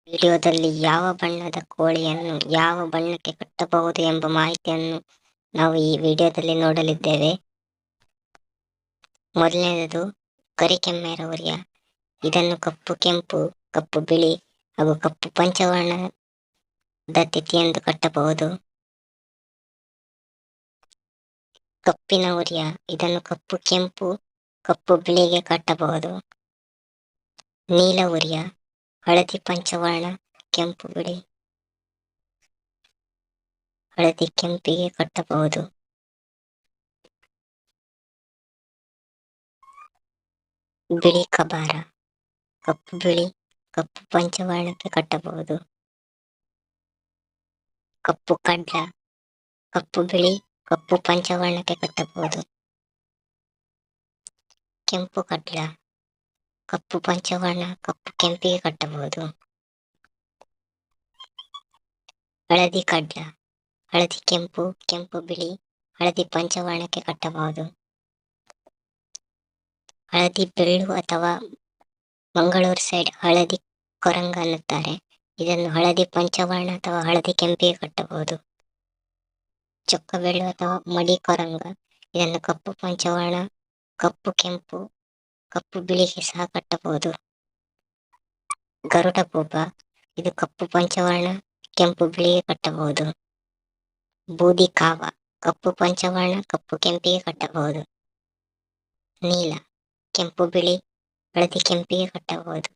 ವಿಡಿಯೋದಲ್ಲಿ ಯಾವ ಬಣ್ಣದ ಕೋಳಿಯನ್ನು ಯಾವ ಬಣ್ಣಕ್ಕೆ ಕಟ್ಟಬಹುದು ಎಂಬ ಮಾಹಿತಿಯನ್ನು ನಾವು ಈ ವಿಡಿಯೋದಲ್ಲಿ ನೋಡಲಿದ್ದೇವೆ. ಮೊದಲನೇದು ಕರಿಕೆಮ್ಮೆರವರಿಯ. ಇದನ್ನು ಕಪ್ಪು ಕೆಂಪು, ಕಪ್ಪು ಬಿಳಿ ಹಾಗೂ ಕಪ್ಪು ಪಂಚವರ್ಣದ ತಿಥಿಯೆಂದು ಕಟ್ಟಬಹುದು. ಕಪ್ಪಿನ ಉರಿಯ. ಇದನ್ನು ಕಪ್ಪು ಕೆಂಪು, ಕಪ್ಪು ಬಿಳಿಗೆ ಕಟ್ಟಬಹುದು. ನೀಲ ಉರಿಯ. ಹಳದಿ ಪಂಚವರ್ಣ, ಕೆಂಪು ಬಿಳಿ, ಹಳದಿ ಕೆಂಪಿಗೆ ಕಟ್ಟಬಹುದು. ಬಿಳಿ ಕಬಾರ. ಕಪ್ಪು ಬಿಳಿ, ಕಪ್ಪು ಪಂಚವರ್ಣಕ್ಕೆ ಕಟ್ಟಬಹುದು. ಕಪ್ಪು ಕಡ್ಲ. ಕಪ್ಪು ಬಿಳಿ, ಕಪ್ಪು ಪಂಚವರ್ಣಕ್ಕೆ ಕಟ್ಟಬಹುದು. ಕೆಂಪು ಕಡ್ಲ. ಕಪ್ಪು ಪಂಚವರ್ಣ, ಕಪ್ಪು ಕೆಂಪಿಗೆ ಕಟ್ಟಬಹುದು. ಹಳದಿ ಕಡ್ಲ. ಹಳದಿ ಕೆಂಪು, ಕೆಂಪು ಬಿಳಿ, ಹಳದಿ ಪಂಚವರ್ಣಕ್ಕೆ ಕಟ್ಟಬಹುದು. ಹಳದಿ ಬೆಳ್ಳು ಅಥವಾ ಮಂಗಳೂರು ಸೈಡ್ ಹಳದಿ ಕೊರಂಗ ಅನ್ನುತ್ತಾರೆ. ಇದನ್ನು ಹಳದಿ ಪಂಚವರ್ಣ ಅಥವಾ ಹಳದಿ ಕೆಂಪಿಗೆ ಕಟ್ಟಬಹುದು. ಚೊಕ್ಕ ಬೆಳ್ಳು ಅಥವಾ ಮಡಿ ಕೊರಂಗ. ಇದನ್ನು ಕಪ್ಪು ಪಂಚವರ್ಣ, ಕಪ್ಪು ಕೆಂಪು, ಕಪ್ಪು ಬಿಳಿಗೆ ಸಹ ಕಟ್ಟಬಹುದು. ಗರುಡ ಭೂಪ. ಇದು ಕಪ್ಪು ಪಂಚವರ್ಣ, ಕೆಂಪು ಬಿಳಿಗೆ ಕಟ್ಟಬಹುದು. ಬೂದಿ ಕಾವ. ಕಪ್ಪು ಪಂಚವರ್ಣ, ಕಪ್ಪು ಕೆಂಪಿಗೆ ಕಟ್ಟಬಹುದು. ನೀಲ. ಕೆಂಪು ಬಿಳಿ, ಹಳದಿ ಕೆಂಪಿಗೆ ಕಟ್ಟಬಹುದು.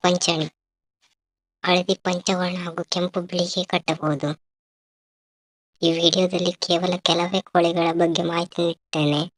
ಪಂಚಣಿ. ಹಳದಿ ಪಂಚವರ್ಣ ಹಾಗೂ ಕೆಂಪು ಬಿಳಿಗೆ ಕಟ್ಟಬಹುದು. ಈ ವಿಡಿಯೋದಲ್ಲಿ ಕೇವಲ ಕೆಲವೇ ಕೋಳಿಗಳ ಬಗ್ಗೆ ಮಾಹಿತಿ ನೀಡುತ್ತೇನೆ.